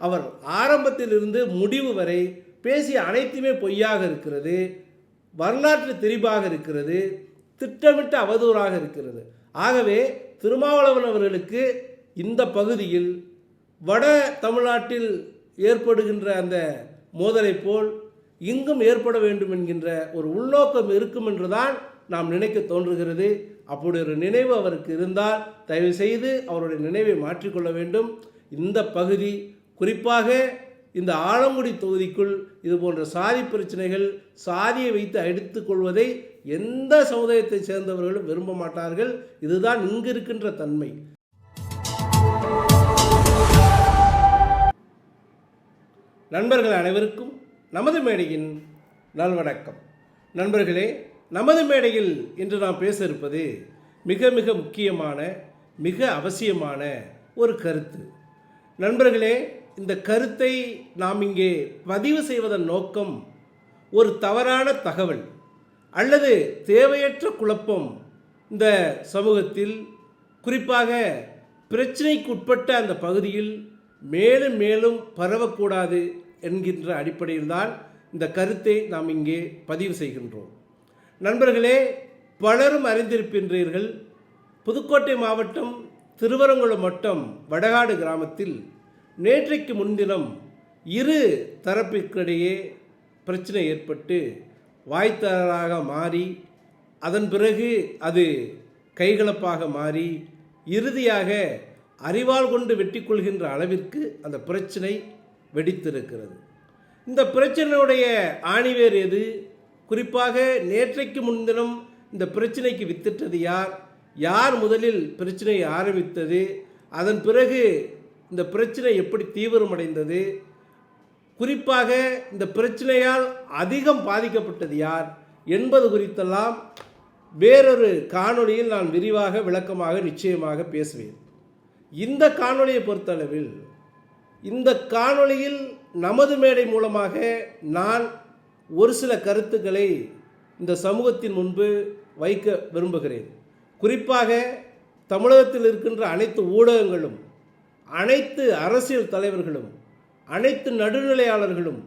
அவர் ஆரம்பத்திலிருந்து முடிவு வரை பேசிய அனைத்துமே பொய்யாக இருக்கிறது, வரலாற்று திரிபாக இருக்கிறது, திட்டமிட்ட அவதூறாக இருக்கிறது. ஆகவே திருமாவளவன் அவர்களுக்கு இந்த பகுதியில் வட தமிழ்நாட்டில் ஏற்படுகின்ற அந்த மோதலை போல் இங்கும் ஏற்பட வேண்டும் என்கின்ற ஒரு உள்நோக்கம் இருக்கும் என்றுதான் நாம் நினைக்க தோன்றுகிறது. அப்படி ஒரு நினைவு அவருக்கு இருந்தால் தயவு செய்து அவருடைய நினைவை மாற்றிக்கொள்ள வேண்டும். இந்த பகுதி குறிப்பாக இந்த ஆலங்குடி தொகுதிக்குள் இது போன்ற சாதி பிரச்சனைகள், சாதியை வைத்து அடித்துக் கொள்வதை எந்த சமுதாயத்தை சேர்ந்தவர்களும் விரும்ப மாட்டார்கள். இதுதான் இங்கு இருக்கின்ற தன்மை. நண்பர்கள் அனைவருக்கும் நமது மேடையின் நல்வணக்கம். நண்பர்களே, நமது மேடையில் இன்று நாம் பேச இருப்பது மிக மிக முக்கியமான, மிக அவசியமான ஒரு கருத்து. நண்பர்களே, இந்த கருத்தை நாம் இங்கே பதிவு செய்வதன் நோக்கம் ஒரு தவறான தகவல் அல்லது தேவையற்ற குழப்பம் இந்த சமூகத்தில், குறிப்பாக பிரச்சனைக்கு உட்பட்ட அந்த பகுதியில் மேலும் மேலும் பரவக்கூடாது என்கின்ற அடிப்படையில் தான் இந்த கருத்தை நாம் இங்கே பதிவு செய்கின்றோம். நண்பர்களே, பலரும் அறிந்திருக்கின்றீர்கள், புதுக்கோட்டை மாவட்டம் திருவரங்குளம் வட்டம் வடகாடு கிராமத்தில் நேற்றைக்கு முன்தினம் இரு தரப்பிற்கிடையே பிரச்சனை ஏற்பட்டு வாய்த்தராக மாறி, அதன் பிறகு அது கைகலப்பாக மாறி இறுதியாக அறிவால் கொண்டு வெட்டி கொள்கின்ற அளவிற்கு அந்த பிரச்சனை வெடித்திருக்கிறது. இந்த பிரச்சனையுடைய ஆணிவேர் எது? குறிப்பாக நேற்றைக்கு முன்தினம் இந்த பிரச்சனைக்கு வித்திட்டது யார்? யார் முதலில் பிரச்சனையை ஆரம்பித்தது? அதன் பிறகு இந்த பிரச்சனை எப்படி தீவிரமடைந்தது? குறிப்பாக இந்த பிரச்சனையால் அதிகம் பாதிக்கப்பட்டது யார் என்பது குறித்தெல்லாம் வேறொரு காணொளியில் நான் விரிவாக விளக்கமாக நிச்சயமாக பேசுவேன். இந்த காணொளியை பொறுத்தளவில், இந்த காணொளியில் நமது மேடை மூலமாக நான் ஒரு சில கருத்துக்களை இந்த சமூகத்தின் முன்பு வைக்க விரும்புகிறேன். குறிப்பாக தமிழகத்தில் இருக்கின்ற அனைத்து ஊடகங்களும், அனைத்து அரசியல் தலைவர்களும், அனைத்து நடுநிலையாளர்களும்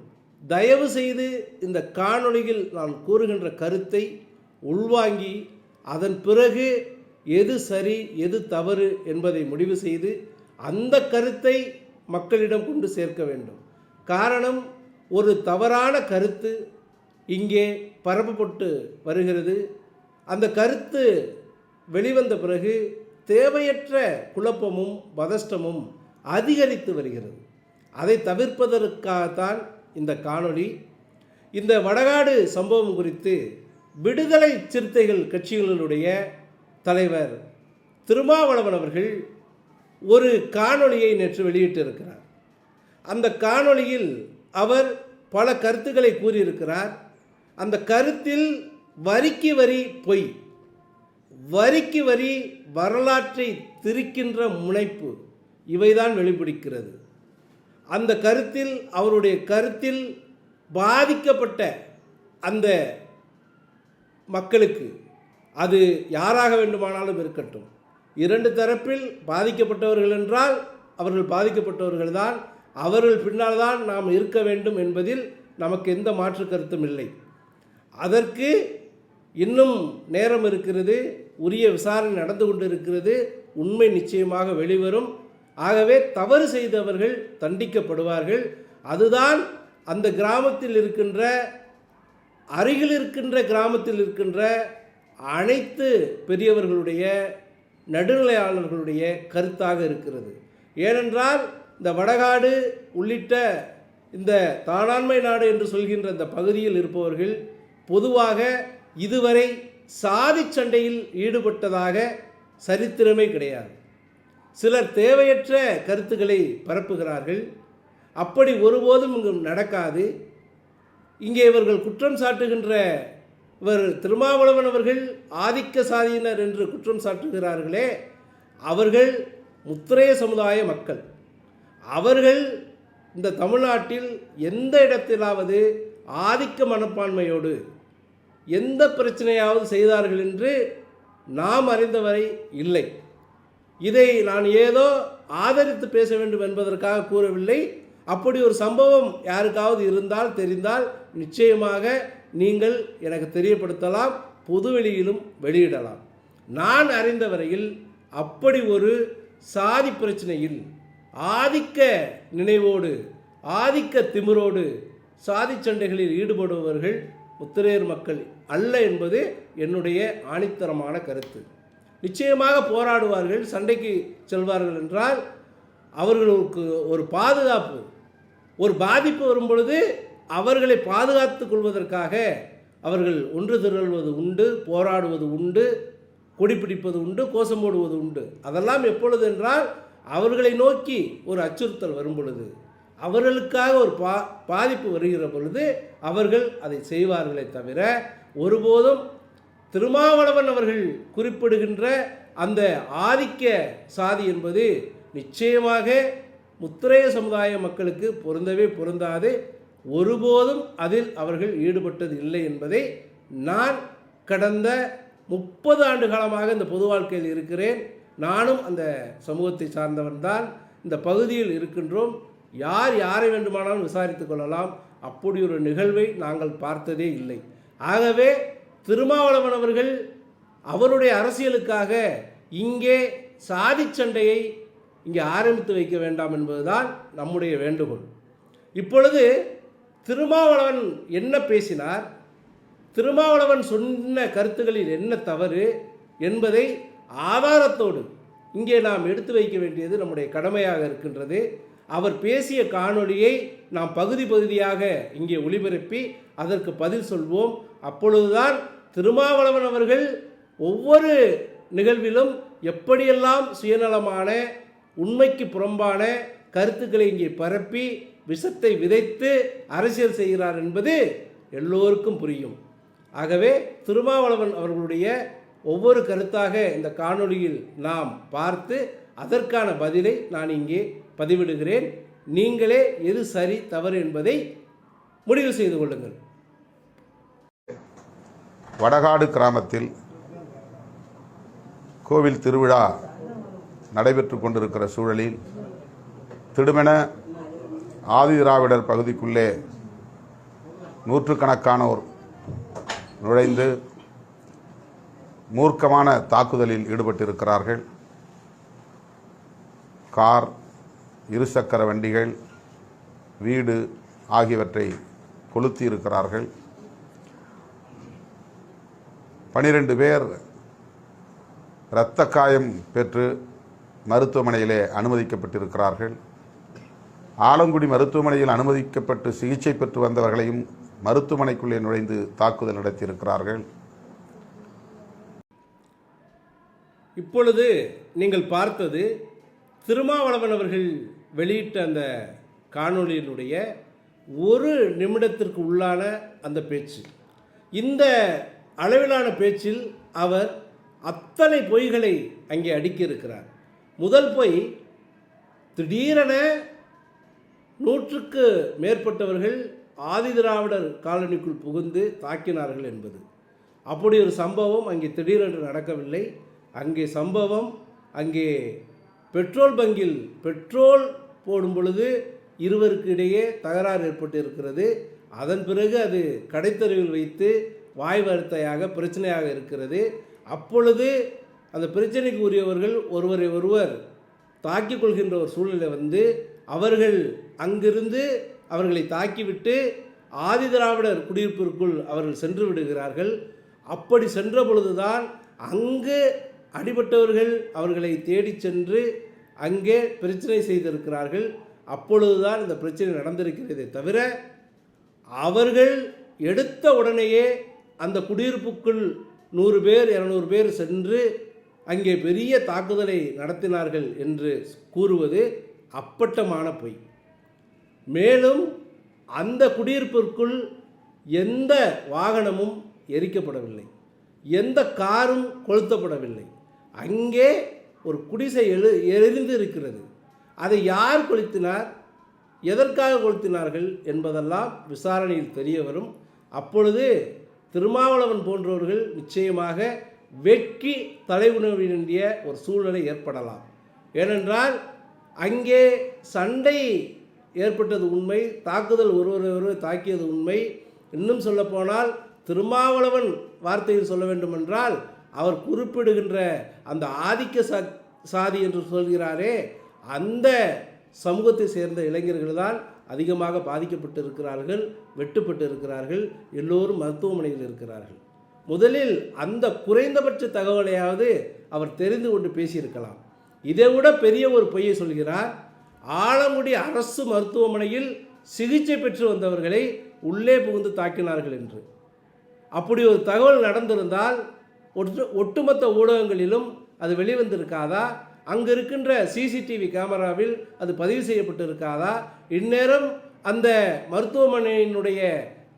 தயவு செய்து இந்த காணொளியில் நான் கூறுகின்ற கருத்தை உள்வாங்கி அதன் பிறகு எது சரி எது தவறு என்பதை முடிவு செய்து அந்த கருத்தை மக்களிடம் கொண்டு சேர்க்க வேண்டும். காரணம், ஒரு தவறான கருத்து இங்கே பரப்பப்பட்டு வருகிறது. அந்த கருத்து வெளிவந்த பிறகு தேவையற்ற குழப்பமும் பதஷ்டமும் அதிகரித்து வருகிறது. அதை தவிர்ப்பதற்காகத்தான் இந்த காணொளி. இந்த வடகாடு சம்பவம் குறித்து விடுதலை சிறுத்தைகள் கட்சிகளுடைய தலைவர் திருமாவளவன் அவர்கள் ஒரு காணொளியை நேற்று வெளியிட்டிருக்கிறார். அந்த காணொளியில் அவர் பல கருத்துக்களை கூறியிருக்கிறார். அந்த கருத்தில் வரிக்கு வரி பொய், வரிக்கு வரி வரலாற்றை திரிக்கின்ற முனைப்பு, இவைதான் வெளிப்படுகிறது. அந்த கருத்தில், அவருடைய கருத்தில் பாதிக்கப்பட்ட அந்த மக்களுக்கு, அது யாராக வேண்டுமானாலும் இருக்கட்டும், இரண்டு தரப்பில் பாதிக்கப்பட்டவர்கள் என்றால் அவர்கள் பாதிக்கப்பட்டவர்கள் தான், அவர்கள் பின்னால் தான் நாம் இருக்க வேண்டும் என்பதில் நமக்கு எந்த மாற்று கருத்தும் இல்லை. அதற்கு இன்னும் நேரம் இருக்கிறது, உரிய விசாரணை நடந்து கொண்டு இருக்கிறது, உண்மை நிச்சயமாக வெளிவரும். ஆகவே தவறு செய்தவர்கள் தண்டிக்கப்படுவார்கள். அதுதான் அந்த கிராமத்தில் இருக்கின்ற, அருகில் இருக்கின்ற கிராமத்தில் இருக்கின்ற அனைத்து பெரியவர்களுடைய, நடுநிலையாளர்களுடைய கருத்தாக இருக்கிறது. ஏனென்றால் இந்த வடகாடு உள்ளிட்ட இந்த தானாண்மை நாடு என்று சொல்கின்ற இந்த பகுதியில் இருப்பவர்கள் பொதுவாக இதுவரை சாதி சண்டையில் ஈடுபட்டதாக சரித்திரமே கிடையாது. சிலர் தேவையற்ற கருத்துக்களை பரப்புகிறார்கள். அப்படி ஒருபோதும் இங்கு நடக்காது. இங்கே இவர்கள் குற்றம் சாட்டுகின்ற இவர் திருமாவளவன் அவர்கள் ஆதிக்க சாதியினர் என்று குற்றம் சாட்டுகிறார்களே, அவர்கள் முத்திரைய சமுதாய மக்கள். அவர்கள் இந்த தமிழ்நாட்டில் எந்த இடத்திலாவது ஆதிக்க மனப்பான்மையோடு எந்த பிரச்சனையாவது செய்தார்கள் என்று நாம் அறிந்தவரை இல்லை. இதை நான் ஏதோ ஆதரித்து பேச வேண்டும் என்பதற்காக கூறவில்லை. அப்படி ஒரு சம்பவம் யாருக்காவது இருந்தால் தெரிந்தால் நிச்சயமாக நீங்கள் எனக்கு தெரியப்படுத்தலாம், பொதுவெளியிலும் வெளியிடலாம். நான் அறிந்த வரையில் அப்படி ஒரு சாதி பிரச்சனையில் ஆதிக்க நினைவோடு ஆதிக்க திமிரோடு சாதி சண்டைகளில் ஈடுபடுபவர்கள் முத்திரையர் மக்கள் அல்ல என்பது என்னுடைய ஆணித்தரமான கருத்து. நிச்சயமாக போராடுவார்கள், சண்டைக்கு செல்வார்கள் என்றால் அவர்களுக்கு ஒரு பாதுகாப்பு, ஒரு பாதிப்பு வரும் பொழுது அவர்களை பாதுகாத்து கொள்வதற்காக அவர்கள் ஒன்று திரள்வது உண்டு, போராடுவது உண்டு, கொடிப்பிடிப்பது உண்டு, கோஷம் போடுவது உண்டு. அதெல்லாம் எப்பொழுது என்றால் அவர்களை நோக்கி ஒரு அச்சுறுத்தல் வரும் பொழுது, அவர்களுக்காக ஒரு பாதிப்பு வருகிற பொழுது அவர்கள் அதை செய்வார்களே தவிர ஒருபோதும் திருமாவளவன் அவர்கள் குறிப்பிடுகின்ற அந்த ஆதிக்க சாதி என்பது நிச்சயமாக முத்திரைய சமுதாய மக்களுக்கு பொருந்தவே பொருந்தாது. ஒருபோதும் அதில் அவர்கள் ஈடுபட்டது இல்லை என்பதை நான் கடந்த 30 ஆண்டு காலமாக இந்த பொது வாழ்க்கையில் இருக்கிறேன். நானும் அந்த சமூகத்தை சார்ந்தவன்தான். இந்த பகுதியில் இருக்கின்றோம். யார் யாரை வேண்டுமானாலும் விசாரித்து கொள்ளலாம். அப்படி ஒரு நிகழ்வை நாங்கள் பார்த்ததே இல்லை. ஆகவே திருமாவளவன் அவர்கள் அவருடைய அரசியலுக்காக இங்கே சாதி சண்டையை இங்கே ஆரம்பித்து வைக்க வேண்டாம் என்பதுதான் நம்முடைய வேண்டுகோள். இப்பொழுது திருமாவளவன் என்ன பேசினார், திருமாவளவன் சொன்ன கருத்துக்களில் என்ன தவறு என்பதை ஆதாரத்தோடு இங்கே நாம் எடுத்து வைக்க வேண்டியது நம்முடைய கடமையாக இருக்கின்றது. அவர் பேசிய காணொளியை நாம் பகுதி பகுதியாக இங்கே ஒளிபரப்பி அதற்கு பதில் சொல்வோம். அப்பொழுதுதான் திருமாவளவன் அவர்கள் ஒவ்வொரு நிகழ்விலும் எப்படியெல்லாம் சுயநலமான உண்மைக்கு புறம்பான கருத்துக்களை இங்கே பரப்பி விஷத்தை விதைத்து அரசியல் செய்கிறார் என்பது எல்லோருக்கும் புரியும். ஆகவே திருமாவளவன் அவர்களுடைய ஒவ்வொரு கருத்தாக இந்த காணொளியில் நாம் பார்த்து அதற்கான பதிலை நான் இங்கே பதிவிடுகிறேன். நீங்களே எது சரி தவறு என்பதை முடிவு செய்து கொள்ளுங்கள். வடகாடு கிராமத்தில் கோவில் திருவிழா நடைபெற்று கொண்டிருக்கிற சூழலில் திடுமென ஆதிதிராவிடர் பகுதிக்குள்ளே நூற்றுக்கணக்கானோர் நுழைந்து மூர்க்கமான தாக்குதலில் ஈடுபட்டிருக்கிறார்கள். கார், இருசக்கர வண்டிகள், வீடு ஆகியவற்றை கொளுத்தி இருக்கிறார்கள். 12 பேர் இரத்த காயம் பெற்று மருத்துவமனையிலே அனுமதிக்கப்பட்டிருக்கிறார்கள். ஆலங்குடி மருத்துவமனையில் அனுமதிக்கப்பட்டு சிகிச்சை பெற்று வந்தவர்களையும் மருத்துவமனைக்குள்ளே நுழைந்து தாக்குதல் நடத்தியிருக்கிறார்கள். இப்பொழுது நீங்கள் பார்த்தது திருமாவளவன் அவர்கள் வெளியிட்ட அந்த காணொளியினுடைய 1 நிமிடத்திற்கு உள்ளான அந்த பேச்சு. இந்த அளவிலான பேச்சில் அவர் அத்தனை பொய்களை அங்கே அடுக்கியிருக்கிறார். முதல் பொய், திடீரென 100க்கு மேற்பட்டவர்கள் ஆதிதிராவிடர் காலனிக்குள் புகுந்து தாக்கினார்கள் என்பது. அப்படி ஒரு சம்பவம் அங்கே திடீரென்று நடக்கவில்லை. அங்கே சம்பவம், அங்கே பெட்ரோல் பங்கில் பெட்ரோல் போடும் பொழுது இருவருக்கு இடையே தகராறு ஏற்பட்டு இருக்கிறது. அதன் பிறகு அது கடைத்தெருவில் வைத்து வாய் வார்த்தையாக பிரச்சனையாக இருக்கிறது. அப்பொழுது அந்த பிரச்சனைக்கு உரியவர்கள் ஒருவரை ஒருவர் தாக்கிக் கொள்கின்ற ஒரு சூழ்நிலை வந்து அவர்கள் அங்கிருந்து அவர்களை தாக்கிவிட்டு ஆதிதிராவிடர் குடியிருப்பிற்குள் அவர்கள் சென்று விடுகிறார்கள். அப்படி சென்ற பொழுதுதான் அங்கு அடிபட்டவர்கள் அவர்களை தேடி சென்று அங்கே பிரச்சனை செய்திருக்கிறார்கள். அப்பொழுதுதான் இந்த பிரச்சனை நடந்திருக்கிறதே தவிர அவர்கள் எடுத்த உடனேயே அந்த குடியிருப்புக்குள் 100 பேர் 200 பேர் சென்று அங்கே பெரிய தாக்குதலை நடத்தினார்கள் என்று கூறுவது அப்பட்டமான பொய். மேலும் அந்த குடியிருப்பிற்குள் எந்த வாகனமும் எரிக்கப்படவில்லை, எந்த காரும் கொளுத்தப்படவில்லை. அங்கே ஒரு குடிசை எரிந்து இருக்கிறது. அதை யார் கொளுத்தினார், எதற்காக கொளுத்தினார்கள் என்பதெல்லாம் விசாரணையில் தெரிய வரும். அப்பொழுது திருமாவளவன் போன்றவர்கள் நிச்சயமாக வெட்கி தலைகுனிய வேண்டிய ஒரு சூழ்நிலை ஏற்படலாம். ஏனென்றால் அங்கே சண்டை ஏற்பட்டது உண்மை, தாக்குதல் ஒருவர் தாக்கியது உண்மை. இன்னும் சொல்லப்போனால் திருமாவளவன் வார்த்தையில் சொல்ல வேண்டுமென்றால் அவர் குறிப்பிடுகின்ற அந்த ஆதிக்க சாதி என்று சொல்கிறாரே, அந்த சமூகத்தை சேர்ந்த இளைஞர்கள் தான் அதிகமாக பாதிக்கப்பட்டு இருக்கிறார்கள், வெட்டுப்பட்டு இருக்கிறார்கள், எல்லோரும் மருத்துவமனையில் இருக்கிறார்கள். முதலில் அந்த குறைந்தபட்ச தகவலையாவது அவர் தெரிந்து கொண்டு பேசியிருக்கலாம். இதைவிட பெரிய ஒரு பொய்யை சொல்கிறார். ஆலங்குடி அரசு மருத்துவமனையில் சிகிச்சை பெற்று வந்தவர்களை உள்ளே புகுந்து தாக்கினார்கள் என்று. அப்படி ஒரு தகவல் நடந்திருந்தால் ஒட்டுமொத்த ஊடகங்களிலும் அது வெளிவந்திருக்காதா? அங்கு இருக்கின்ற சிசிடிவி கேமராவில் அது பதிவு செய்யப்பட்டு இருக்காதா? இந்நேரம் அந்த மருத்துவமனையினுடைய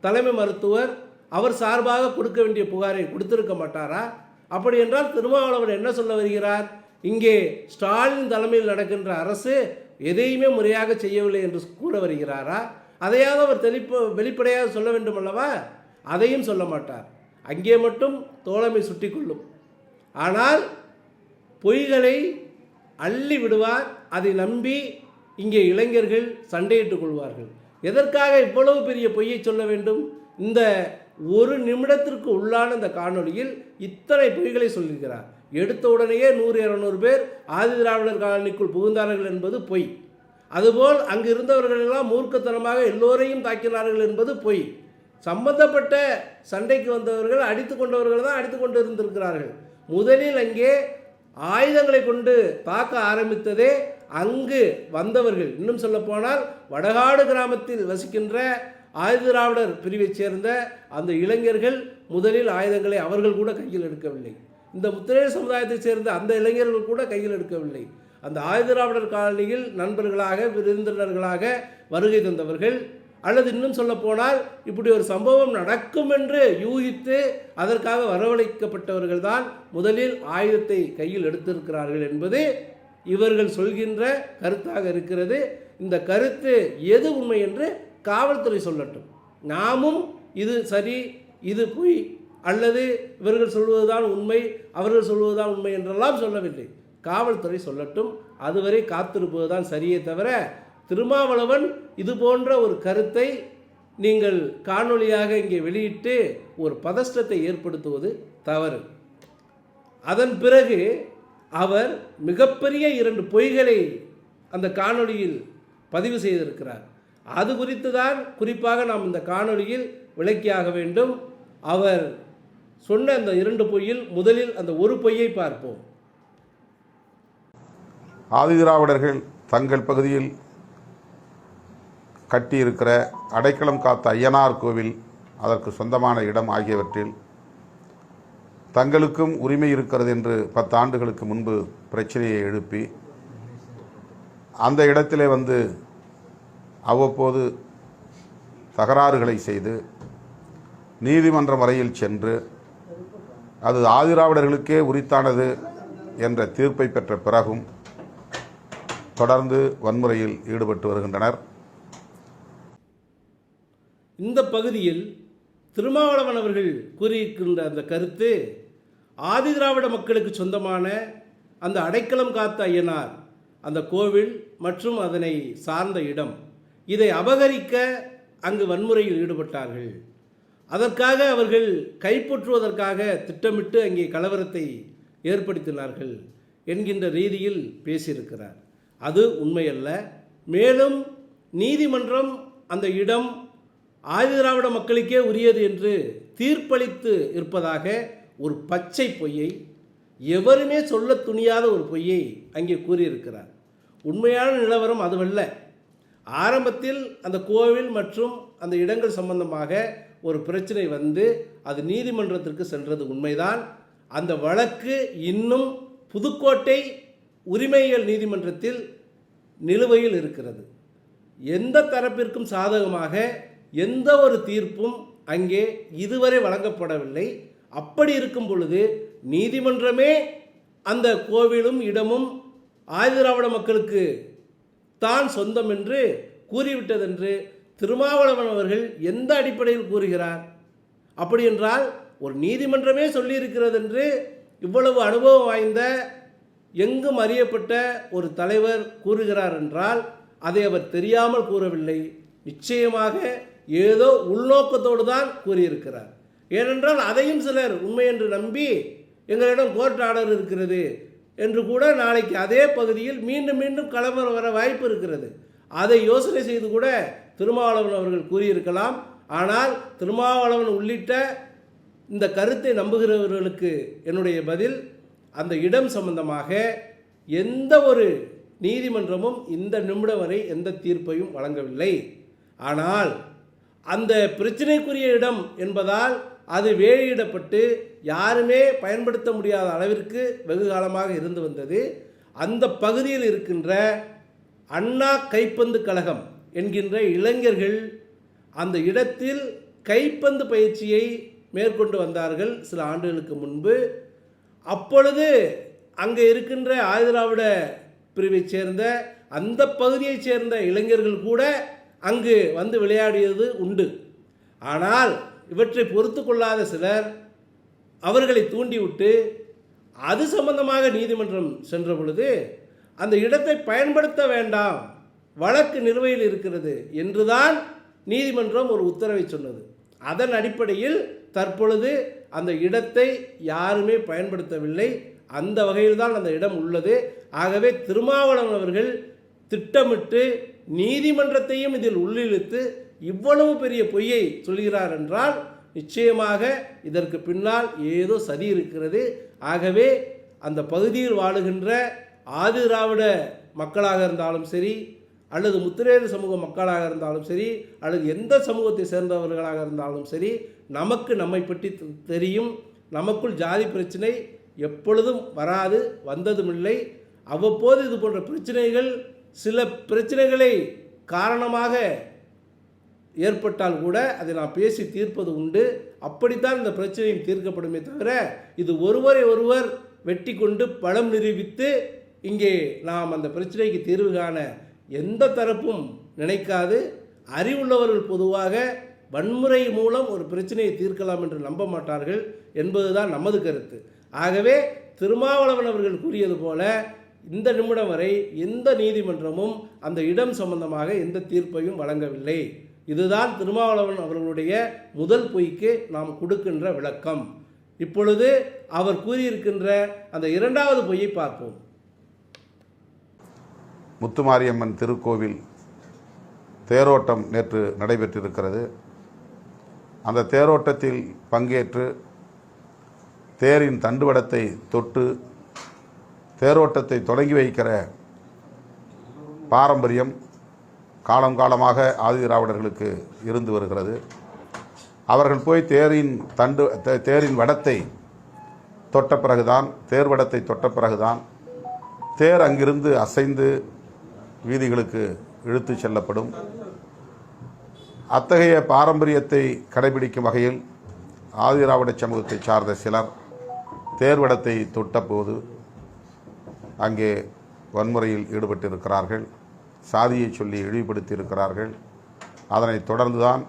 தலைமை மருத்துவர் அவர் சார்பாக கொடுக்க வேண்டிய புகாரை கொடுத்திருக்க மாட்டாரா? அப்படி என்றால் திருமாவளவன் என்ன சொல்ல வருகிறார்? இங்கே ஸ்டாலின் தலைமையில் நடக்கின்ற அரசு எதையுமே முறையாக செய்யவில்லை என்று கூற வருகிறாரா? அதையாவது அவர் வெளிப்படையாக சொல்ல வேண்டும் அல்லவா? அதையும் சொல்ல மாட்டார். அங்கே மட்டும் தோழமை சுட்டி கொள்ளும். ஆனால் பொய்களை அள்ளி விடுவார். அதை நம்பி இங்கே இளைஞர்கள் சண்டையிட்டுக் கொள்வார்கள். எதற்காக இவ்வளவு பெரிய பொய்யை சொல்ல வேண்டும்? இந்த ஒரு நிமிடத்திற்கு உள்ளான இந்த காணொலியில் இத்தனை பொய்களை சொல்லுகிறார். எடுத்த உடனேயே 100-200 பேர் ஆதி திராவிடர் காலனிக்குள் புகுந்தார்கள் என்பது பொய். அதுபோல் அங்கு இருந்தவர்கள் எல்லாம் மூர்க்கத்தனமாக எல்லோரையும் தாக்கினார்கள் என்பது பொய். சம்பந்தப்பட்ட சண்டைக்கு வந்தவர்கள் அடித்து கொண்டவர்கள் தான் அடித்து கொண்டு இருந்திருக்கிறார்கள். முதலில் அங்கே ஆயுதங்களை கொண்டு தாக்க ஆரம்பித்ததே அங்கு வந்தவர்கள். இன்னும் சொல்ல போனால் வடகாடு கிராமத்தில் வசிக்கின்ற ஆதி திராவிடர் பிரிவைச் சேர்ந்த அந்த இளைஞர்கள் முதலில் ஆயுதங்களை அவர்கள் கூட கையில் எடுக்கவில்லை. இந்த முத்திரையர் சமுதாயத்தைச் சேர்ந்த அந்த இளைஞர்கள் கூட கையில் எடுக்கவில்லை. அந்த ஆதி திராவிடர் காலனியில் நண்பர்களாக விருந்தினர்களாக வருகை தந்தவர்கள், அல்லது இன்னும் சொல்ல போனால் இப்படி ஒரு சம்பவம் நடக்கும் என்று யூகித்து அதற்காக வரவழைக்கப்பட்டவர்கள் தான் முதலில் ஆயுதத்தை கையில் எடுத்திருக்கிறார்கள் என்பது இவர்கள் சொல்கின்ற கருத்தாக இருக்கிறது. இந்த கருத்து எது உண்மை என்று காவல்துறை சொல்லட்டும். நாமும் இது சரி, இது பொய், அல்லது இவர்கள் சொல்வதுதான் உண்மை, அவர்கள் சொல்வதுதான் உண்மை என்றெல்லாம் சொல்லவில்லை. காவல்துறை சொல்லட்டும். அதுவரை காத்திருப்பதுதான் சரியே தவிர திருமாவளவன் இது போன்ற ஒரு கருத்தை நீங்கள் காணொளியாக இங்கே வெளியிட்டு ஒரு பதஷ்டத்தை ஏற்படுத்துவது தவறு. அதன் பிறகு அவர் மிகப்பெரிய 2 பொய்களை அந்த காணொளியில் பதிவு செய்திருக்கிறார். அது குறித்து தான் குறிப்பாக நாம் இந்த காணொளியில் விளக்கியாக வேண்டும். அவர் சொன்ன அந்த 2 பொய்யில் முதலில் அந்த ஒரு பொய்யை பார்ப்போம். ஆதிதிராவிடர்கள் தங்கள் பகுதியில் கட்டியிருக்கிற அடைக்கலம் காத்த ஐயனார் கோவில், அதற்கு சொந்தமான இடம் ஆகியவற்றில் தங்களுக்கும் உரிமை இருக்கிறது என்று 10 ஆண்டுகளுக்கு முன்பு பிரச்சனையை எழுப்பி அந்த இடத்திலே வந்து அவ்வப்போது தகராறுகளை செய்து நீதிமன்றம் வரையில் சென்று அது ஆதிதிராவிடர்களுக்கே உரித்தானது என்ற தீர்ப்பை பெற்ற பிறகும் தொடர்ந்து வன்முறையில் ஈடுபட்டு வருகின்றனர். இந்த பகுதியில் திருமாவளவன் அவர்கள் கூறியிருக்கின்ற அந்த கருத்து ஆதி திராவிட மக்களுக்கு சொந்தமான அந்த அடைக்கலம் காத்த ஐயனார் அந்த கோவில் மற்றும் அதனை சார்ந்த இடம், இதை அபகரிக்க அங்கு வன்முறையில் ஈடுபட்டார்கள். அதற்காக அவர்கள் கைப்பற்றுவதற்காக திட்டமிட்டு அங்கே கலவரத்தை ஏற்படுத்தினார்கள் என்கின்ற ரீதியில் பேசியிருக்கிறார். அது உண்மையல்ல. மேலும் நீதிமன்றம் அந்த இடம் ஆதி திராவிட மக்களுக்கே உரியது என்று தீர்ப்பளித்து இருப்பதாக ஒரு பச்சை பொய்யை, எவருமே சொல்ல துணியாத ஒரு பொய்யை அங்கே கூறியிருக்கிறார். உண்மையான நிலவரம் அதுவல்ல. ஆரம்பத்தில் அந்த கோவில் மற்றும் அந்த இடங்கள் சம்பந்தமாக ஒரு பிரச்சனை வந்து அது நீதிமன்றத்திற்கு சென்றது உண்மைதான். அந்த வழக்கு இன்னும் புதுக்கோட்டை உரிமையியல் நீதிமன்றத்தில் நிலுவையில் இருக்கிறது. எந்த தரப்பிற்கும் சாதகமாக எந்த ஒரு தீர்ப்பும் அங்கே இதுவரை வழங்கப்படவில்லை. அப்படி இருக்கும் பொழுது நீதிமன்றமே அந்த கோவிலும் இடமும் ஆதி திராவிட மக்களுக்கு தான் சொந்தம் என்று கூறிவிட்டதென்று திருமாவளவன் அவர்கள் எந்த அடிப்படையில் கூறுகிறார்? அப்படி என்றால் ஒரு நீதிமன்றமே சொல்லியிருக்கிறது என்று இவ்வளவு அனுபவம் வாய்ந்த எங்கும் அறியப்பட்ட ஒரு தலைவர் கூறுகிறார் என்றால் அதை அவர் தெரியாமல் கூறவில்லை. நிச்சயமாக ஏதோ உள்நோக்கத்தோடு தான் கூறியிருக்கிறார். ஏனென்றால் அதையும் சிலர் உண்மை என்று நம்பி எங்களிடம் கோர்ட் ஆர்டர் இருக்கிறது என்று கூட நாளைக்கு அதே பகுதியில் மீண்டும் மீண்டும் கலவரம் வர வாய்ப்பு இருக்கிறது. அதை யோசனை செய்து கூட திருமாவளவன் அவர்கள் கூறியிருக்கலாம். ஆனால் திருமாவளவன் உள்ளிட்ட இந்த கருத்தை நம்புகிறவர்களுக்கு என்னுடைய பதில், அந்த இடம் சம்பந்தமாக எந்த ஒரு நீதிமன்றமும் இந்த நிமிடம் வரை எந்த தீர்ப்பையும் வழங்கவில்லை. ஆனால் அந்த பிரச்சனைக்குரிய இடம் என்பதால் அது வேலியிடப்பட்டு யாருமே பயன்படுத்த முடியாத அளவிற்கு வெகு காலமாக இருந்து வந்தது. அந்த பகுதியில் இருக்கின்ற அண்ணா கைப்பந்து கழகம் என்கின்ற இளைஞர்கள் அந்த இடத்தில் கைப்பந்து பயிற்சியை மேற்கொண்டு வந்தார்கள் சில ஆண்டுகளுக்கு முன்பு. அப்பொழுது அங்கே இருக்கின்ற ஆதிதிராவிட பிரிவைச் சேர்ந்த அந்த பகுதியைச் சேர்ந்த இளைஞர்கள் கூட அங்கு வந்து விளையாடியது உண்டு. ஆனால் இவற்றை பொறுத்து கொள்ளாத சிலர் அவர்களை தூண்டிவிட்டு அது சம்பந்தமாக நீதிமன்றம் சென்ற பொழுது அந்த இடத்தை பயன்படுத்த வேண்டாம், வழக்கு நிலுவையில் இருக்கிறது என்றுதான் நீதிமன்றம் ஒரு உத்தரவை சொன்னது. அதன் அடிப்படையில் தற்பொழுது அந்த இடத்தை யாருமே பயன்படுத்தவில்லை. அந்த வகையில் தான் அந்த இடம் உள்ளது. ஆகவே திருமாவளவன் அவர்கள் திட்டமிட்டு நீதிமன்றத்தையும் இதில் உள்ளிழுத்து இவ்வளவு பெரிய பொய்யை சொல்கிறார் என்றால் நிச்சயமாக இதற்கு பின்னால் ஏதோ சதி இருக்கிறது. ஆகவே அந்த பகுதியில் வாழுகின்ற ஆதிதிராவிட மக்களாக இருந்தாலும் சரி, அல்லது முத்திரையர் சமூக மக்களாக இருந்தாலும் சரி, அல்லது எந்த சமூகத்தை சேர்ந்தவர்களாக இருந்தாலும் சரி, நமக்கு நம்மை பற்றி தெரியும். நமக்குள் ஜாதி பிரச்சனை எப்பொழுதும் வராது, வந்ததுமில்லை. அவ்வப்போது இது போன்ற பிரச்சனைகள் சில பிரச்சனைகளை காரணமாக ஏற்பட்டால் கூட அதை நாம் பேசி தீர்ப்பது உண்டு. அப்படித்தான் இந்த பிரச்சனையும் தீர்க்கப்படுமே தவிர இது ஒருவரை ஒருவர் வெட்டி கொண்டு பலம் நிரூபித்து இங்கே நாம் அந்த பிரச்சனைக்கு தீர்வு காண எந்த தரப்பும் நினைக்காது. அறிவுள்ளவர்கள் பொதுவாக வன்முறை மூலம் ஒரு பிரச்சனையை தீர்க்கலாம் என்று நம்ப மாட்டார்கள் என்பதுதான் நமது கருத்து. ஆகவே திருமாவளவன் அவர்கள் கூறியது போல இந்த நிமிடம் வரை எந்த நீதிமன்றமும் அந்த இடம் சம்பந்தமாக எந்த தீர்ப்பையும் வழங்கவில்லை. இதுதான் திருமாவளவன் அவர்களுடைய முதல் பொய்க்கு நாம் கொடுக்கின்ற விளக்கம். இப்பொழுது அவர் கூறியிருக்கின்ற அந்த இரண்டாவது பொய்யை பார்ப்போம். முத்துமாரியம்மன் திருக்கோவில் தேரோட்டம் நேற்று நடைபெற்றிருக்கிறது. அந்த தேரோட்டத்தில் பங்கேற்று தேரின் தண்டுவடத்தை தொட்டு தேரோட்டத்தை தொடங்கி வைக்கிற பாரம்பரியம் காலம் காலமாக ஆதிதிராவிடர்களுக்கு இருந்து வருகிறது. அவர்கள் போய் தேரின் வடத்தை தொட்ட பிறகுதான், தேர் வடத்தை தொட்ட பிறகுதான் தேர் அங்கிருந்து அசைந்து வீதிகளுக்கு இழுத்து செல்லப்படும். அத்தகைய பாரம்பரியத்தை கடைபிடிக்கும் வகையில் ஆதிதிராவிட சமூகத்தை சார்ந்த சிலர் தேர்வடத்தை தொட்டபோது அங்கே வன்முறையில் ஈடுபட்டிருக்கிறார்கள். சாதியை சொல்லி இழிவுபடுத்தி இருக்கிறார்கள். அதனைத் தொடர்ந்துதான்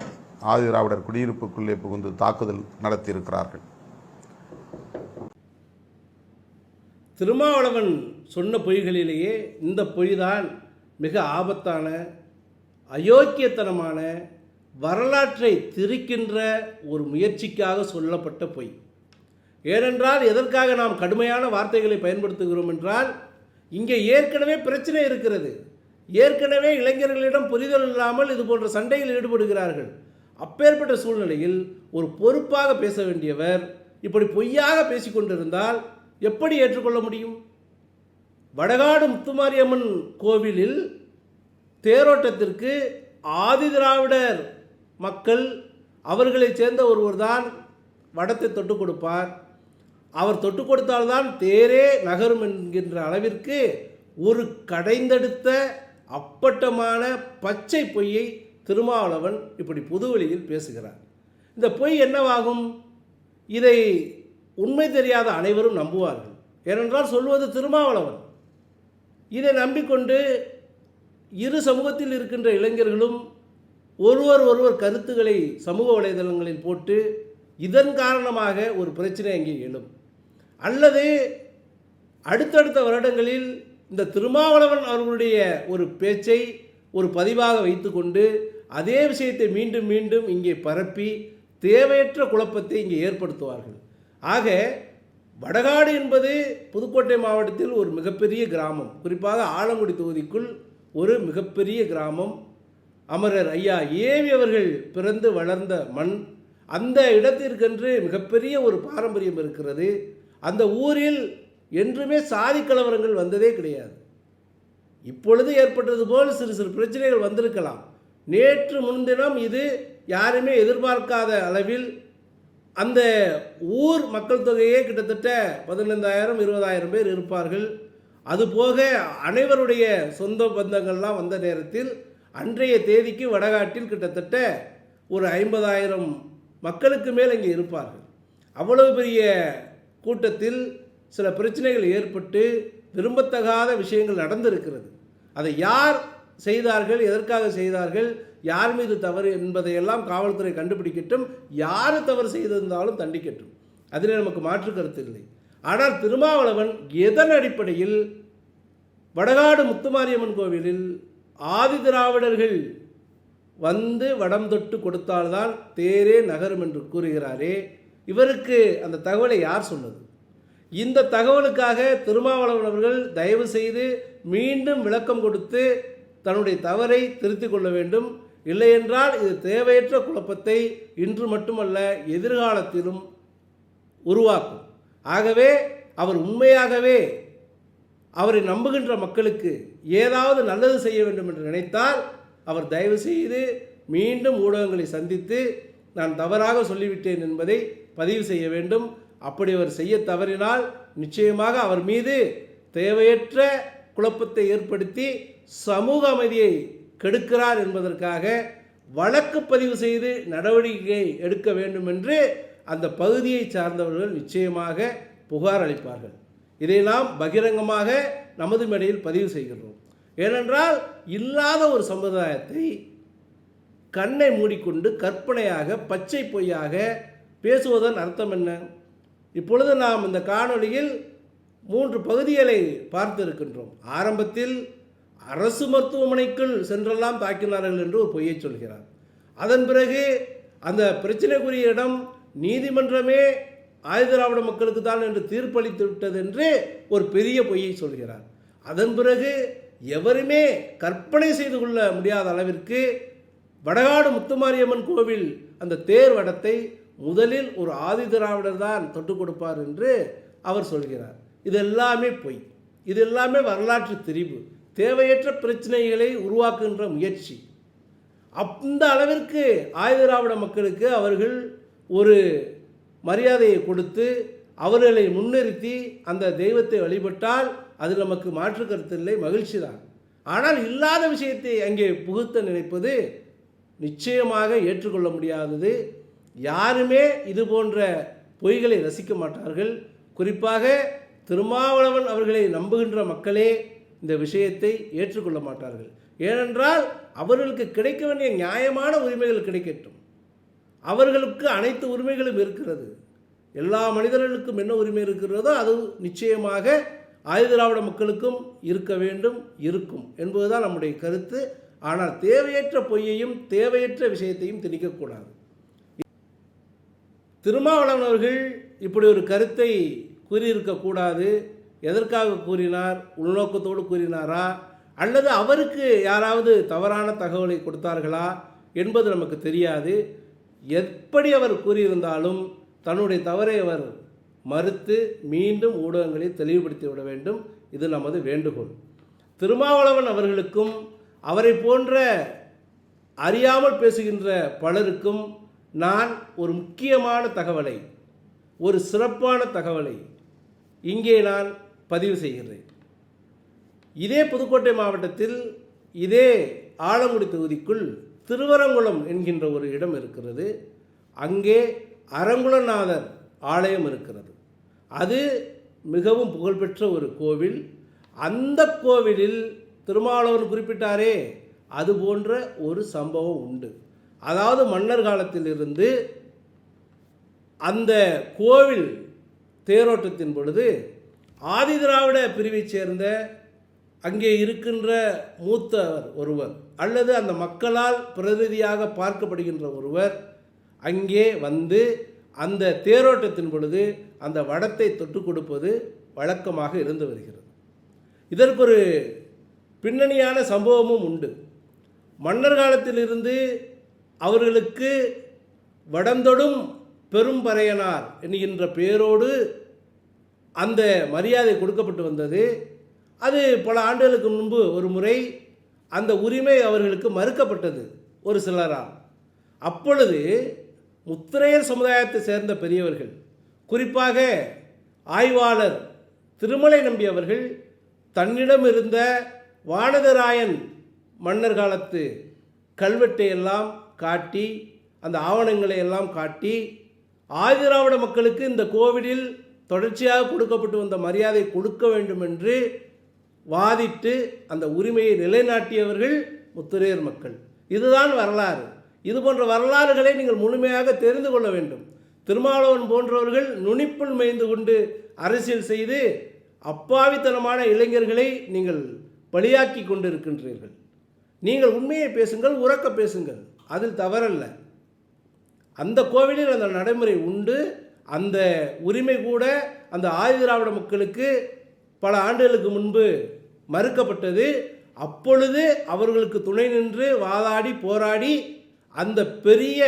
ஆதிதிராவிடர் குடியிருப்புக்குள்ளே புகுந்து தாக்குதல் நடத்தியிருக்கிறார்கள். திருமாவளவன் சொன்ன பொய்களிலேயே இந்த பொய்தான் மிக ஆபத்தான, அயோக்கியத்தனமான, வரலாற்றை திரிக்கின்ற ஒரு முயற்சிக்காக சொல்லப்பட்ட பொய். ஏனென்றால் எதற்காக நாம் கடுமையான வார்த்தைகளை பயன்படுத்துகிறோம் என்றால், இங்கே ஏற்கனவே பிரச்சனை இருக்கிறது. ஏற்கனவே இளைஞர்களிடம் புரிதல் இல்லாமல் இது போன்ற சண்டையில் ஈடுபடுகிறார்கள். அப்பேற்பட்ட சூழ்நிலையில் ஒரு பொறுப்பாக பேச வேண்டியவர் இப்படி பொய்யாக பேசிக்கொண்டிருந்தால் எப்படி ஏற்றுக்கொள்ள முடியும்? வடகாடு முத்துமாரியம்மன் கோவிலில் தேரோட்டத்திற்கு ஆதிதிராவிடர் மக்கள் அவர்களைச் சேர்ந்த ஒருவர் தான் வடத்தை தொட்டு கொடுப்பார். அவர் தொட்டு கொடுத்தால்தான் தேரே நகரும் என்கின்ற அளவிற்கு ஒரு கடைந்தெடுத்த அப்பட்டமான பச்சை பொய்யை திருமாவளவன் இப்படி பொதுவெளியில் பேசுகிறார். இந்த பொய் என்னவாகும்? இதை உண்மை தெரியாத அனைவரும் நம்புவார்கள். ஏனென்றால் சொல்வது திருமாவளவன். இதை நம்பிக்கொண்டு இரு சமூகத்தில் இருக்கின்ற இளைஞர்களும் ஒருவர் கருத்துக்களை சமூக வலைதளங்களில் போட்டு இதன் காரணமாக ஒரு பிரச்சனை அங்கே எழும். அல்லது அடுத்தடுத்த வருடங்களில் இந்த திருமாவளவன் அவர்களுடைய ஒரு பேச்சை ஒரு பதிவாக வைத்துக்கொண்டு அதே விஷயத்தை மீண்டும் மீண்டும் இங்கே பரப்பி தேவையற்ற குழப்பத்தை இங்கே ஏற்படுத்துவார்கள். ஆக வடகாடு என்பது புதுக்கோட்டை மாவட்டத்தில் ஒரு மிகப்பெரிய கிராமம், குறிப்பாக ஆலங்குடி தொகுதிக்குள் ஒரு மிகப்பெரிய கிராமம். அமரர் ஐயா ஏவி அவர்கள் பிறந்து வளர்ந்த மண். அந்த இடத்திற்கென்று மிகப்பெரிய ஒரு பாரம்பரியம் இருக்கிறது. அந்த ஊரில் என்றுமே சாதி கலவரங்கள் வந்ததே கிடையாது. இப்பொழுது ஏற்பட்டது போல் சிறு சிறு பிரச்சனைகள் வந்திருக்கலாம். நேற்று முன்தினம் இது யாருமே எதிர்பார்க்காத அளவில் அந்த ஊர் மக்கள் தொகையே கிட்டத்தட்ட 15,000 20,000 பேர் இருப்பார்கள். அதுபோக அனைவருடைய சொந்த பந்தங்கள்லாம் வந்த நேரத்தில் அன்றைய தேதிக்கு வடகாட்டில் கிட்டத்தட்ட ஒரு 50,000 மக்களுக்கு மேல் இங்கே இருப்பார்கள். அவ்வளவு பெரிய கூட்டத்தில் சில பிரச்சனைகள் ஏற்பட்டு விரும்பத்தகாத விஷயங்கள் நடந்திருக்கிறது. அதை யார் செய்தார்கள், எதற்காக செய்தார்கள், யார் மீது தவறு என்பதையெல்லாம் காவல்துறை கண்டுபிடிக்கட்டும். யார் தவறு செய்திருந்தாலும் தண்டிக்கட்டும், அதில் நமக்கு மாற்று கருத்து இல்லை. ஆனால் திருமாவளவன் எதன் அடிப்படையில் வடகாடு முத்துமாரியம்மன் கோவிலில் ஆதி திராவிடர்கள் வந்து வடம் தொட்டு கொடுத்தால்தான் தேரே நகரும் என்று கூறுகிறாரே, இவருக்கு அந்த தகவலை யார் சொன்னது? இந்த தகவலுக்காக திருமாவளவன் அவர்கள் தயவு செய்து மீண்டும் விளக்கம் கொடுத்து தன்னுடைய தவறை திருத்திக் கொள்ள வேண்டும். இல்லையென்றால் இது தேவையற்ற குழப்பத்தை இன்று மட்டுமல்ல எதிர்காலத்திலும் உருவாக்கும். ஆகவே அவர் உண்மையாகவே அவரை நம்புகின்ற மக்களுக்கு ஏதாவது நல்லது செய்ய வேண்டும் என்று நினைத்தால் அவர் தயவு செய்து மீண்டும் ஊடகங்களை சந்தித்து நான் தவறாக சொல்லிவிட்டேன் என்பதை பதிவு செய்ய வேண்டும். அப்படி அவர் செய்ய தவறினால் நிச்சயமாக அவர் மீது தேவையற்ற குழப்பத்தை ஏற்படுத்தி சமூக அமைதியை கெடுக்கிறார் என்பதற்காக வழக்கு பதிவு செய்து நடவடிக்கை எடுக்க வேண்டும் என்று அந்த பகுதியை சார்ந்தவர்கள் நிச்சயமாக புகார் அளிப்பார்கள். இதை நாம் பகிரங்கமாக நமது மேடையில் பதிவு செய்கிறோம். ஏனென்றால் இல்லாத ஒரு சமுதாயத்தை கண்ணை மூடிக்கொண்டு கற்பனையாக பச்சை பொய்யாக பேசுவதன் அர்த்தம் என்ன? இப்பொழுது நாம் இந்த காணொளியில் 3 பகுதிகளை பார்த்திருக்கின்றோம். ஆரம்பத்தில் அரசு மருத்துவமனைக்குள் சென்றெல்லாம் தாக்கினார்கள் என்று ஒரு பொய்யை சொல்கிறார். அதன் பிறகு அந்த பிரச்சனைக்குரிய இடம் நீதிமன்றமே ஆதிதிராவிட மக்களுக்கு தான் என்று தீர்ப்பளித்து விட்டது என்று ஒரு பெரிய பொய்யை சொல்கிறார். அதன் பிறகு எவருமே கற்பனை செய்து கொள்ள முடியாத அளவிற்கு வடகாடு முத்துமாரியம்மன் கோவில் அந்த தேர் வடத்தை முதலில் ஒரு ஆதிதிராவிடர் தான் தொட்டு கொடுப்பார் என்று அவர் சொல்கிறார். இது எல்லாமே பொய். இது எல்லாமே வரலாற்று திரிபு, தேவையற்ற பிரச்சனைகளை உருவாக்குகின்ற முயற்சி. அந்த அளவிற்கு ஆதிதிராவிட மக்களுக்கு அவர்கள் ஒரு மரியாதையை கொடுத்து அவர்களை முன்னிறுத்தி அந்த தெய்வத்தை வழிபட்டால் அது நமக்கு மாற்று கருத்தில்லை, மகிழ்ச்சி தான். ஆனால் இல்லாத விஷயத்தை அங்கே புகுத்த நினைப்பது நிச்சயமாக ஏற்றுக்கொள்ள முடியாதது. யாருமே இது போன்ற பொய்களை ரசிக்க மாட்டார்கள். குறிப்பாக திருமாவளவன் அவர்களை நம்புகின்ற மக்களே இந்த விஷயத்தை ஏற்றுக்கொள்ள மாட்டார்கள். ஏனென்றால் அவர்களுக்கு கிடைக்க வேண்டிய நியாயமான உரிமைகள் கிடைக்கட்டும். அவர்களுக்கு அனைத்து உரிமைகளும் இருக்கிறது. எல்லா மனிதர்களுக்கும் என்ன உரிமை இருக்கிறதோ அது நிச்சயமாக ஆதிதிராவிட மக்களுக்கும் இருக்க வேண்டும், இருக்கும் என்பதுதான் நம்முடைய கருத்து. ஆனால் தேவையற்ற பொய்யையும் தேவையற்ற விஷயத்தையும் திணிக்கக்கூடாது. திருமாவளவன் அவர்கள் இப்படி ஒரு கருத்தை கூறியிருக்கக்கூடாது. எதற்காக கூறினார்? உள்நோக்கத்தோடு கூறினாரா அல்லது அவருக்கு யாராவது தவறான தகவலை கொடுத்தார்களா என்பது நமக்கு தெரியாது. எப்படி அவர் கூறியிருந்தாலும் தன்னுடைய தவறை அவர் மறுத்து மீண்டும் ஊடகங்களை தெளிவுபடுத்தி விட வேண்டும். இது நமது வேண்டுகோள். திருமாவளவன் அவர்களுக்கும் அவரை போன்ற அறியாமல் பேசுகின்ற பலருக்கும் நான் ஒரு முக்கியமான தகவலை, ஒரு சிறப்பான தகவலை இங்கே நான் பதிவு செய்கிறேன். இதே புதுக்கோட்டை மாவட்டத்தில் இதே ஆலங்குடி தொகுதிக்குள் திருவரங்குளம் என்கின்ற ஒரு இடம் இருக்கிறது. அங்கே அரங்குலநாதர் ஆலயம் இருக்கிறது. அது மிகவும் புகழ்பெற்ற ஒரு கோவில். அந்த கோவிலில் திருமாவளவன் குறிப்பிட்டாரே, அது போன்ற ஒரு சம்பவம் உண்டு. அதாவது மன்னர் காலத்திலிருந்து அந்த கோவில் தேரோட்டத்தின் பொழுது ஆதிதிராவிட பிரிவைச் சேர்ந்த அங்கே இருக்கின்ற மூத்தவர் ஒருவர், அல்லது அந்த மக்களால் பிரதிநிதியாக பார்க்கப்படுகின்ற ஒருவர் அங்கே வந்து அந்த தேரோட்டத்தின் பொழுது அந்த வடத்தை தொட்டு கொடுப்பது வழக்கமாக இருந்து வருகிறது. இதற்கு ஒரு பின்னணியான சம்பவமும் உண்டு. மன்னர் காலத்திலிருந்து அவர்களுக்கு வடந்தொடும் பெரும்பறையனார் என்கின்ற பெயரோடு அந்த மரியாதை கொடுக்கப்பட்டு வந்தது. அது பல ஆண்டுகளுக்கு முன்பு ஒரு முறை அந்த உரிமை அவர்களுக்கு மறுக்கப்பட்டது ஒரு சிலரால். அப்பொழுது முத்திரையர் சமுதாயத்தை சேர்ந்த பெரியவர்கள், குறிப்பாக ஆய்வாளர் திருமலை நம்பி அவர்கள் தன்னிடம் இருந்த வானதராயன் மன்னர் காலத்து கல்வெட்டை எல்லாம் காட்டி, அந்த ஆவணங்களை எல்லாம் காட்டி, ஆதிதிராவிட மக்களுக்கு இந்த கோவிலில் தொடர்ச்சியாக கொடுக்கப்பட்டு வந்த மரியாதை கொடுக்க வேண்டும் என்று வாதிட்டு அந்த உரிமையை நிலைநாட்டியவர்கள் முத்திரையர் மக்கள். இதுதான் வரலாறு. இது போன்ற வரலாறுகளை நீங்கள் முழுமையாக தெரிந்து கொள்ள வேண்டும். திருமாவளவன் போன்றவர்கள் நுனிப்புள் மேய்ந்து கொண்டு அரசியல் செய்து அப்பாவித்தனமான இளைஞர்களை நீங்கள் பலியாக்கி கொண்டிருக்கின்றீர்கள். நீங்கள் உண்மையை பேசுங்கள், உறக்க பேசுங்கள், அதில் தவறல்ல. அந்த கோவிலில் அந்த நடைமுறை உண்டு. அந்த உரிமை கூட அந்த ஆதிதிராவிட மக்களுக்கு பல ஆண்டுகளுக்கு முன்பு மறுக்கப்பட்டது. அப்பொழுது அவர்களுக்கு துணை நின்று வாதாடி போராடி அந்த பெரிய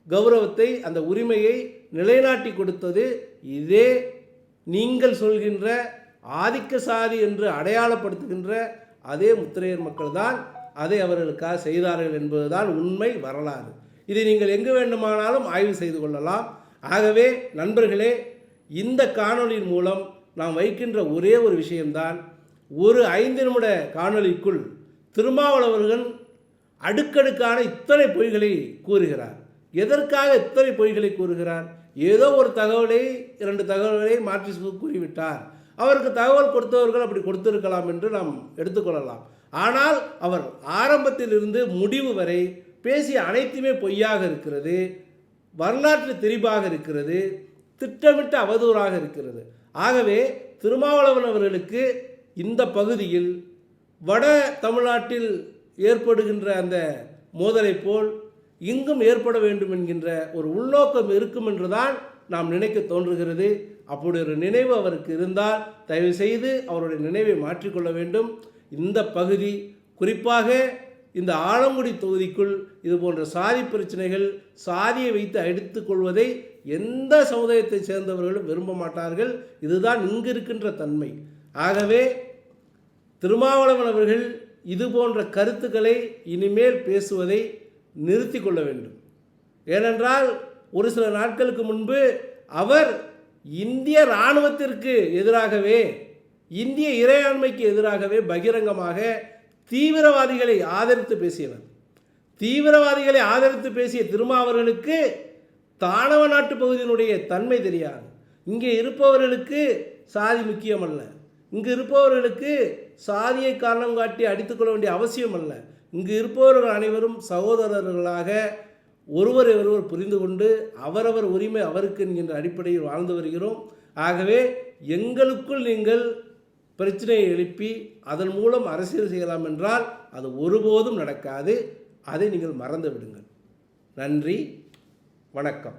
கௌரவத்தை, அந்த உரிமையை நிலைநாட்டி கொடுத்தது இதே நீங்கள் சொல்கின்ற ஆதிக்க சாதி என்று அடையாளப்படுத்துகின்ற அதே முத்திரையர் மக்கள் தான். அதை அவர்களுக்காக செய்தார்கள் என்பதுதான் உண்மை வரலாறு. இதை நீங்கள் எங்கு வேண்டுமானாலும் ஆய்வு செய்து கொள்ளலாம். ஆகவே நண்பர்களே, இந்த காணொளியின் மூலம் நாம் வைக்கின்ற ஒரே ஒரு விஷயம்தான், ஒரு 5 நிமிட காணொளிக்குள் திருமாவளவர்கள் அடுக்கடுக்கான இத்தனை பொய்களை கூறுகிறார். எதற்காக இத்தனை பொய்களை கூறுகிறார்? ஏதோ ஒரு தகவலை 2 தகவல்களை மாற்றி கூறிவிட்டார். அவருக்கு தகவல் கொடுத்தவர்கள் அப்படி கொடுத்திருக்கலாம் என்று நாம் எடுத்துக்கொள்ளலாம். ஆனால் அவர் ஆரம்பத்தில் இருந்து முடிவு வரை பேசிய அனைத்துமே பொய்யாக இருக்கிறது, வரலாற்று திரிபாக இருக்கிறது, திட்டமிட்ட அவதூறாக இருக்கிறது. ஆகவே திருமாவளவன் அவர்களுக்கு இந்த பகுதியில் வட தமிழ்நாட்டில் ஏற்படுகின்ற அந்த மோதலை போல் இங்கும் ஏற்பட வேண்டும் என்கின்ற ஒரு உள்நோக்கம் இருக்கும் என்றுதான் நாம் நினைக்க தோன்றுகிறது. அப்படி ஒரு நினைவு அவருக்கு இருந்தால் தயவு செய்து அவருடைய நினைவை மாற்றிக்கொள்ள வேண்டும். இந்த பகுதி, குறிப்பாக இந்த ஆலங்குடி தொகுதிக்குள் இது போன்ற சாதி பிரச்சனைகள், சாதியை வைத்து அடித்துக் கொள்வதை எந்த சமுதாயத்தை சேர்ந்தவர்களும் விரும்ப மாட்டார்கள். இதுதான் இங்கு இருக்கின்ற தன்மை. ஆகவே திருமாவளவன் அவர்கள் இது போன்ற கருத்துக்களை இனிமேல் பேசுவதை நிறுத்தி கொள்ள வேண்டும். ஏனென்றால் ஒரு சில நாட்களுக்கு முன்பு அவர் இந்திய இராணுவத்திற்கு எதிராகவே, இந்திய இறையாண்மைக்கு எதிராகவே பகிரங்கமாக தீவிரவாதிகளை ஆதரித்து பேசியவர். தீவிரவாதிகளை ஆதரித்து பேசிய திருமாவர்களுக்கு தானவ நாட்டு பகுதியினுடைய தன்மை தெரியாது. இங்கே இருப்பவர்களுக்கு சாதி முக்கியமல்ல. இங்கு இருப்பவர்களுக்கு சாதியை காரணம் காட்டி அடித்துக்கொள்ள வேண்டிய அவசியம் அல்ல. இங்கு இருப்பவர்கள் அனைவரும் சகோதரர்களாக ஒருவரை ஒருவர் புரிந்து கொண்டு அவரவர் உரிமை அவருக்கு என்கின்ற அடிப்படையில் வாழ்ந்து வருகிறோம். ஆகவே எங்களுக்குள் நீங்கள் பிரச்சனையை எழுப்பி அதன் மூலம் அரசியல் செய்யலாம் என்றால் அது ஒருபோதும் நடக்காது. அதை நீங்கள் மறந்து விடுங்கள். நன்றி, வணக்கம்.